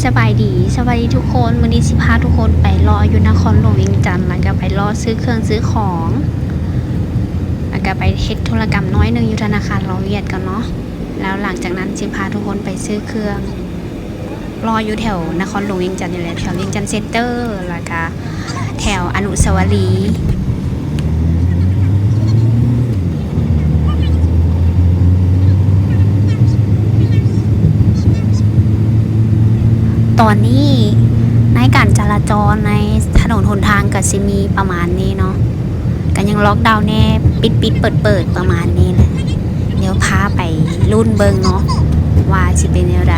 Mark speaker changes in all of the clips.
Speaker 1: สบายดีทุกคนวันนี้สิพาทุกคนไปรออยู่นครหลวงเวียงจันทร์แล้วก็ไปรอซื้อเครื่องซื้อของแล้วก็ไปเฮ็ดธุรกรรมน้อยนึงอยู่ธนาคารเราเวียดกันเนาะแล้วหลังจากนั้นสิพาทุกคนไปซื้อเครื่องรออยู่แถวนครหลวงเวียงจันทร์นี่แหละแถวเวียงจันทร์เซ็นเตอร์แล้วก็แถวอนุสาวรีย์ตอนนี้ในการจราจรในถนนหนทางก็สิมีประมาณนี้เนาะก็ยังล็อกดาวน์แน่ปิดเปิดประมาณนี้แหละเดี๋ยวพาไปรุ่นเบิงเนาะว่าสิเป็นแนวใด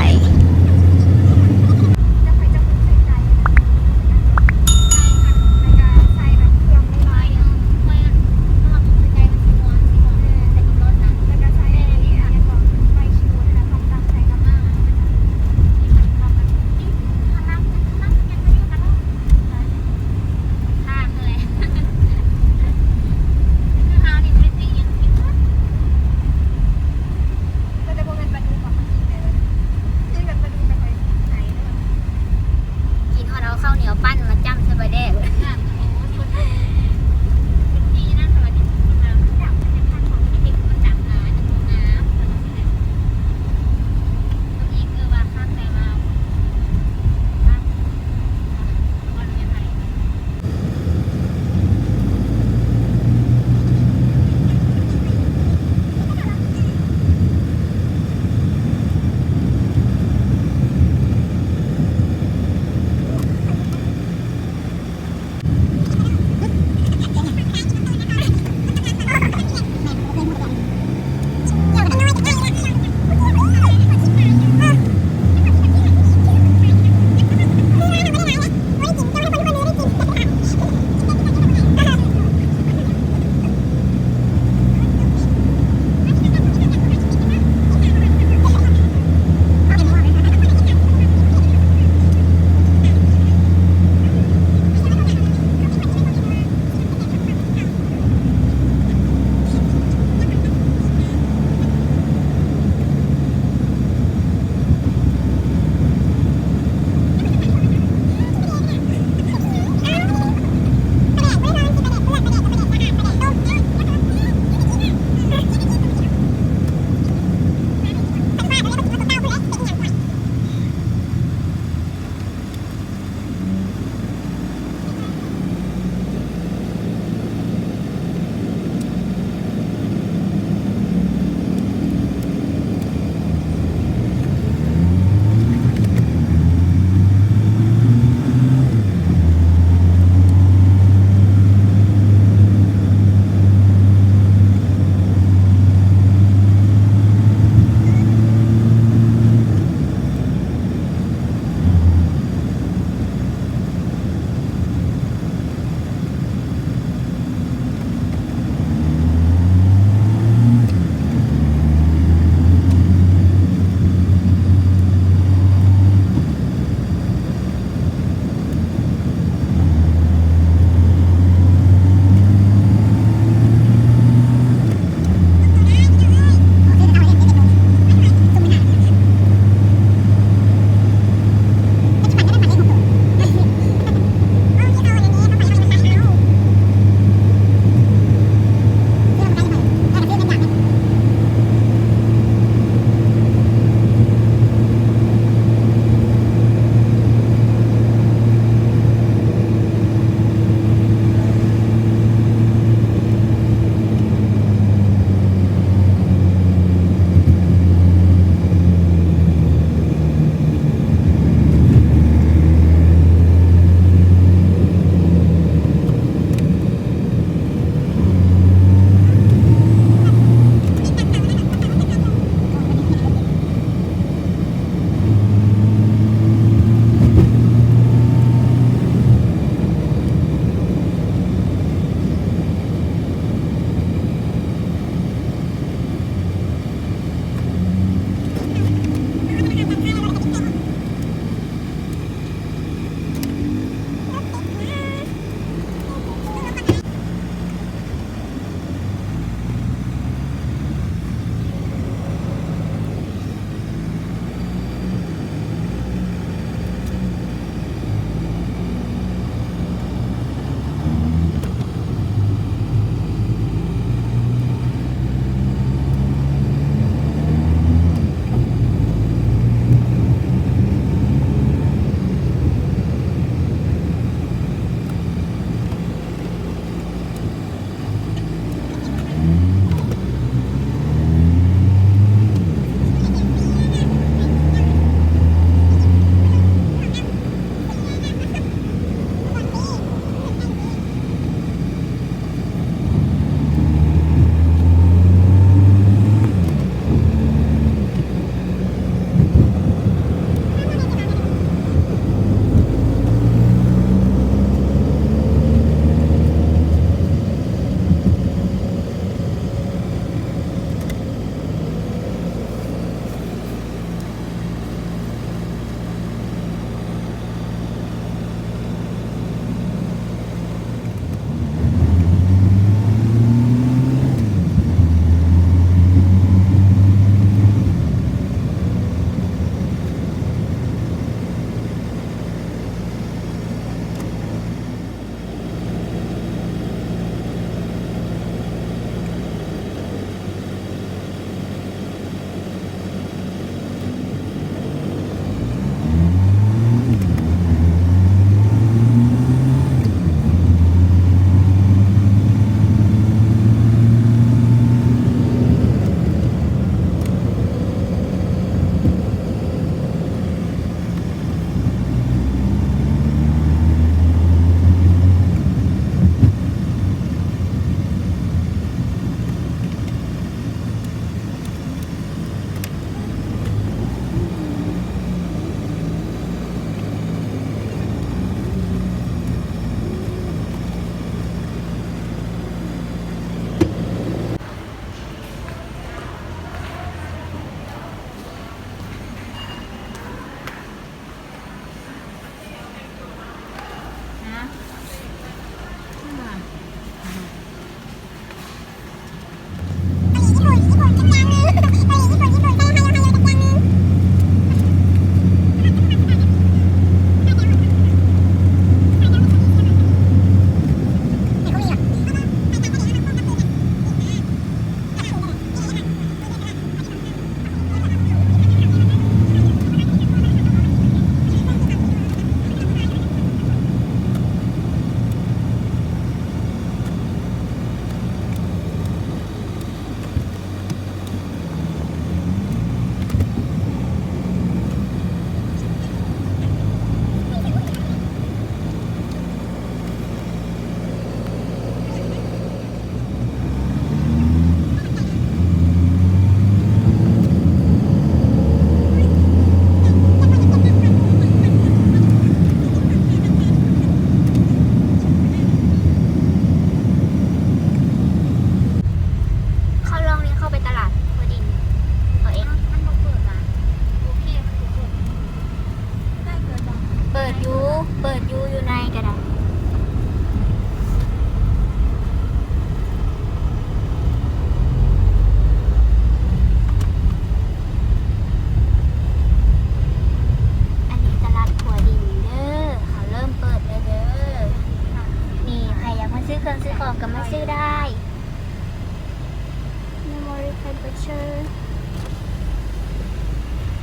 Speaker 1: เชื่อ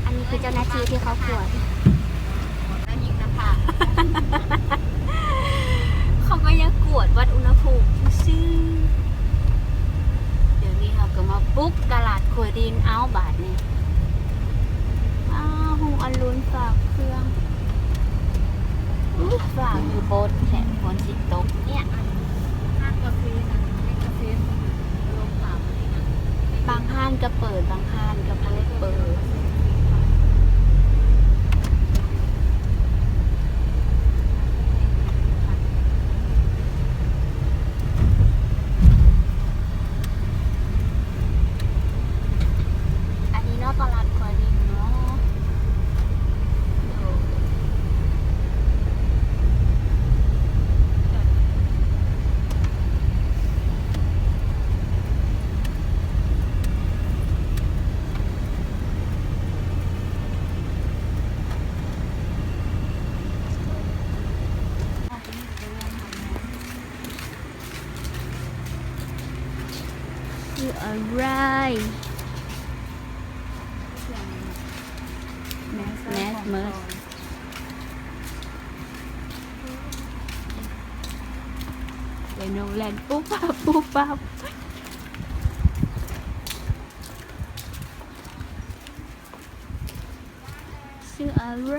Speaker 1: อันนี้คือเจ้าหน้าที่ที่เขาตรวจได้ยิงนะค่ะ เขาก็ยังกวดวัดอุณหภูมิซื่อเดี๋ยวนี้เขาก็มาปุ๊กตลาดขัวดินเอาบาทนี่หงอรุณฝากเครื่องฝากอยู่บนแถมฝนสิตกเนี่ยห้างกาแฟนะกาแฟลงข่าวนี่นะบางห้างก็เปิดบางห้างก็ไม่ได้เปิดอันนี้เนาะตลาดขัวดินเนาะคืออะไรแมสเมอร์เดี๋ยวโนแลนปุ๊บปั๊บปุ๊บปั๊บชื่ออะไร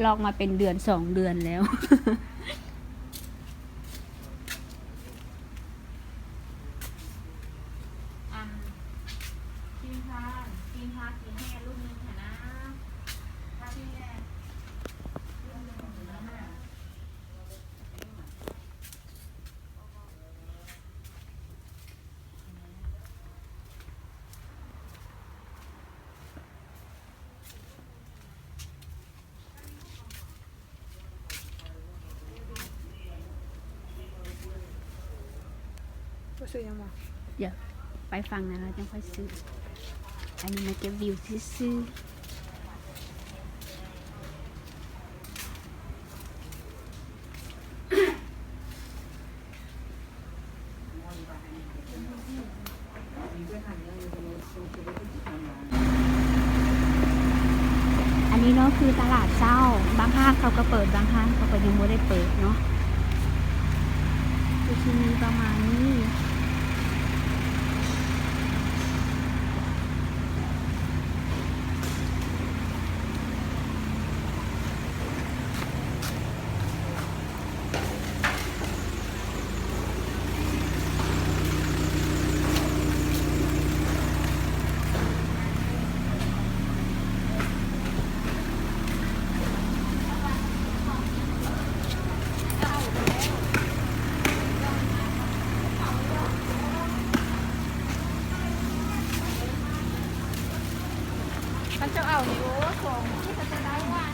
Speaker 1: ลอกมาเป็นเดือน2 เดือนแล้ว
Speaker 2: ซื้อยังมา
Speaker 1: เดี๋ยวไปฟังนะเราจะค่อยซื้ออันนี้มาเก็บวิวซื้ออันนี้เนาะคือตลาดเช้าบางห้างเขาก็เปิดบางห้างเขาก็ยังไม่ได้เปิดเนาะคือที่มีประมาณนี้
Speaker 2: มันจะเอานี่โอ้ของที่จะได้ว่า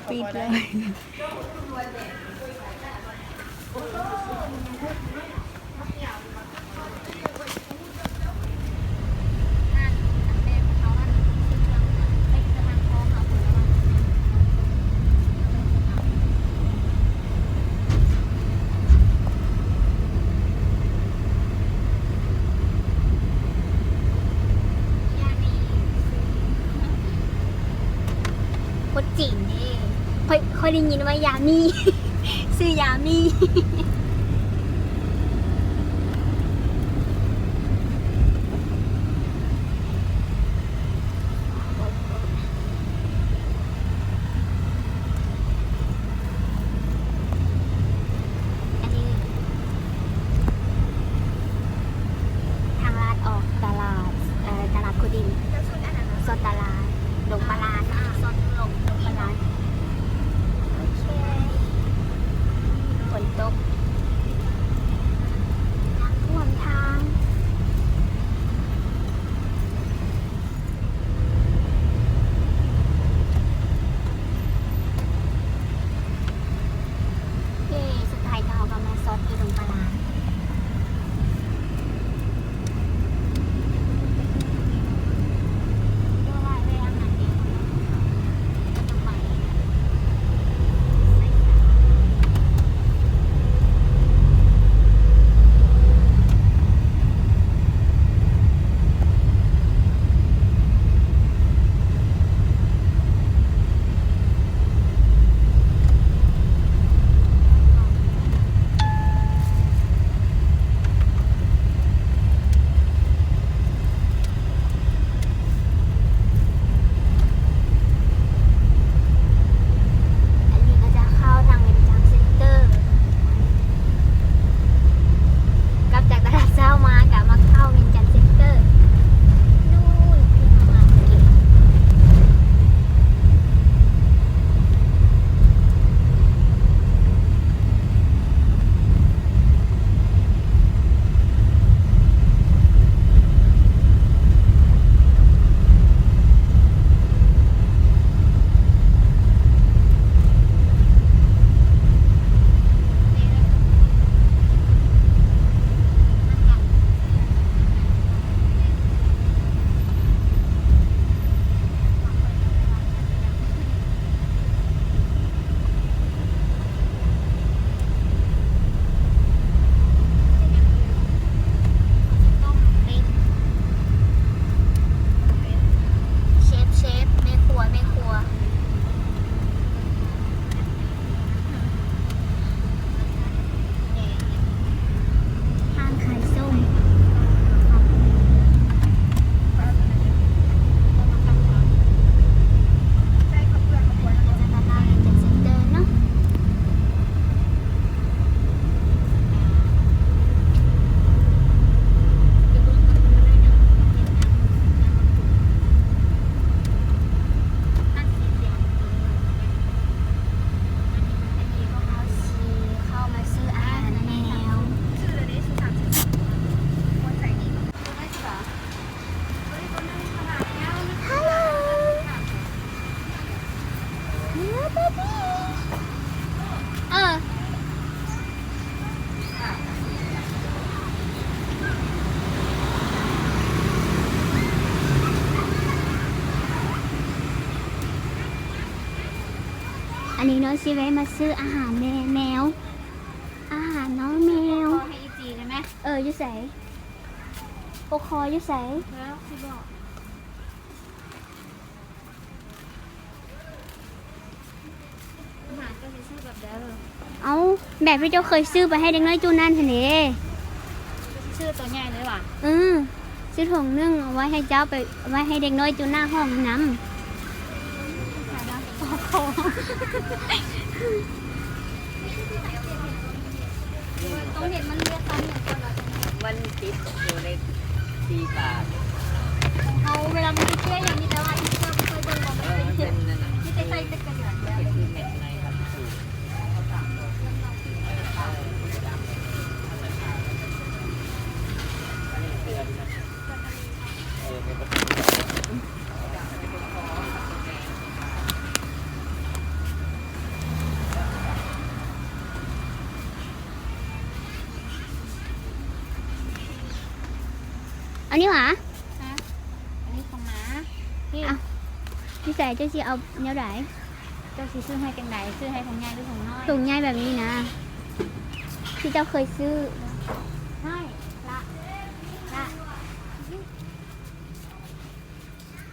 Speaker 1: ปิดเลย คนจีนนี่ค่อยได้ยินว่ายามี ซื้อยามีอันนี้ทางลาดออกตลาดคุดินสดตลาดลงปลาลานสดลงปลาลานโอเค
Speaker 3: ก็มาซอสที่ลงปลาร้าเพื่อว่าเวลาอาหารเองก็ต้องไปไม่ค่ะอันนี้ก็จะเข้าทางเวียงจันทร์เซ็นเตอร์กลับจากตลาดเช้ามากะมาเข้าเวียงจันทร์เซ็นเตอร์นู่นที่ทำงานเก่ง ต้มเป็นเชฟแม่ครัวทานไข่ส้มจะมาได้จากเซ็นเตอร์เนาะเข้ามาซื้ออาหารแมวฮัลโหลเนื้อเบบี้อันนี้น้องซีเวมาซื้ออาหารแมว อาหารน้องแมว
Speaker 2: พอให้อีจีได้ไหม
Speaker 3: อยู่ใส่ปกคออยู่ใส่
Speaker 2: แล้วสิบอกอาหารก็จะซื้อแบบเดิม
Speaker 3: เอาแบบที่เจ้าเคยซื้อไปให้เด็กน้อยจูนั่นเถอะนี่
Speaker 2: ชื่อตัวใหญ่เลยว่ะ
Speaker 3: ซื้อถุงนึ่งเอาไว้ให้เจ้าไปไว้ให้เด็กน้อยจูหน้าห้องน้ำ
Speaker 2: ต้องเห็นมันเรียกตอนเนี่ยก่อนเราจะ
Speaker 4: มันติดอยู่ใน4 บาท
Speaker 2: เอาเวลามันเชื่ออย่างนี้แต่ว่าอีกเคยเบิ่งบอก
Speaker 4: เอ
Speaker 2: มัน
Speaker 4: อ
Speaker 2: เป็น
Speaker 4: มัน
Speaker 2: เห็
Speaker 4: เป็
Speaker 2: ด
Speaker 4: นนั่นน่ะ
Speaker 2: ที่จะใส่ตะกร้าเดียว
Speaker 4: เป็นคือเม็ดในครับถูกเออเป็น
Speaker 3: อันนี้หรอ
Speaker 2: ฮะอันนี้ของหมาที่
Speaker 3: พี่ใส่เจ้าสิเอาเนี้ยไหน
Speaker 2: เจ้าสิซื้อให้จังไดซื้อให้ของใหญ่หรือของน้อย
Speaker 3: ถุงใหญ่แบบนี้นะ ที่เจ้าเคยซื้อ
Speaker 2: ให้ละ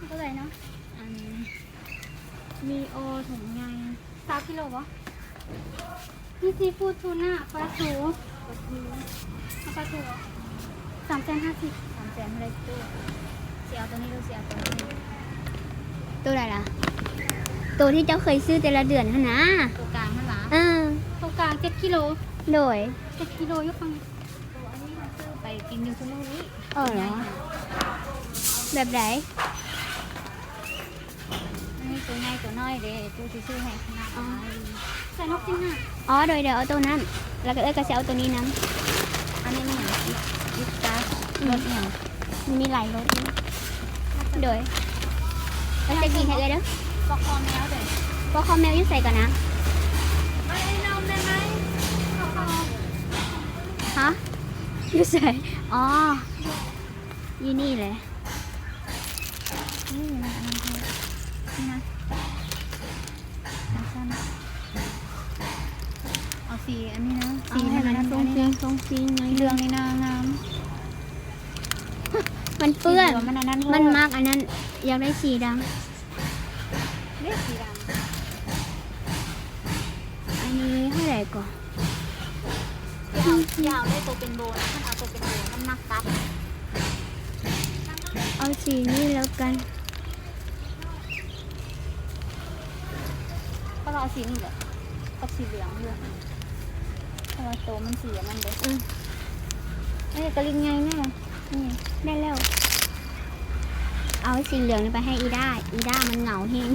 Speaker 3: เท่าไหร่เนาะ
Speaker 2: อันมีโอถุงใหญ่3 กิโลวะ
Speaker 3: นี่ซีฟู้ดทูน่าปลาทู
Speaker 2: เอาปลาทู
Speaker 3: 350
Speaker 2: 300,000อะไรตู้เสียเอาตัวนี้ดูเสียเอาตัวนี้
Speaker 3: ตัวไหนล่ะ ตัวที่เจ้าเคยซื้อแต่ละเดือนฮะนะ
Speaker 2: ตัวกลางนั่นหรอ
Speaker 3: ตัว
Speaker 2: กลาง7 กิโล
Speaker 3: โดย
Speaker 2: 7 กิโลยกฟังตัวอันนี้มันซื้อไปกินอยู่ชั่วโมงนี้
Speaker 3: เหรอ แบบไหน
Speaker 2: อันนี้ตัวใหญ่ตัวน้อยเด้ตู้สิซื้อให้ขนาดไหนใส่นกจริงอ่ะ
Speaker 3: อ๋อโดยเดี๋ยวเอาตัวนั้น แล้วก็ก็จะเอาตัวนี้น้
Speaker 2: อันนี้มันเหมือนอิสตาร์รถเนี่ย
Speaker 3: ำมันมีหลายรสนะโดยแล้วจะกินให้เลยเด้อ
Speaker 2: ปอกคอแมวเด้
Speaker 3: ว่าคอแมวอยุ่ใส่ก่อนนะ
Speaker 2: ไม่นมได้ไหมปอกคอ
Speaker 1: ะอยู่ใส่อ๋ออยู่นี่เลย
Speaker 2: นี่นะอันนั้นนี่นะสั้นเอาสีอันนี้นะ
Speaker 1: สี
Speaker 2: ให้
Speaker 1: มัน
Speaker 2: นะ
Speaker 1: ทรงฟิงทรงฟิงไง
Speaker 2: เรืองนี่นางาม
Speaker 1: มันเปื้อน
Speaker 2: สีหลืงมันอันนั้น
Speaker 1: มันมากอันนั้น อยากได้สีด
Speaker 2: เรียกสีด
Speaker 1: ำอันนี้เท่าไหร่ก่อน
Speaker 3: ยาวได้ตัวเป็นโบนะมันเอาตัวเป็นโบมันนักตัด
Speaker 1: เอาสีนี้แล้วกัน
Speaker 2: ำก็เราเอาสีนี่แหละกับสีเหลืองเลือกเพราะว่าโตมันสีอันนั้นเลย
Speaker 3: เอ้ยกระลิงไงแม่
Speaker 1: นี่ได้แล้ว เอาสีเหลืองนี่ไปให้อีด้ามันเหงาเฮง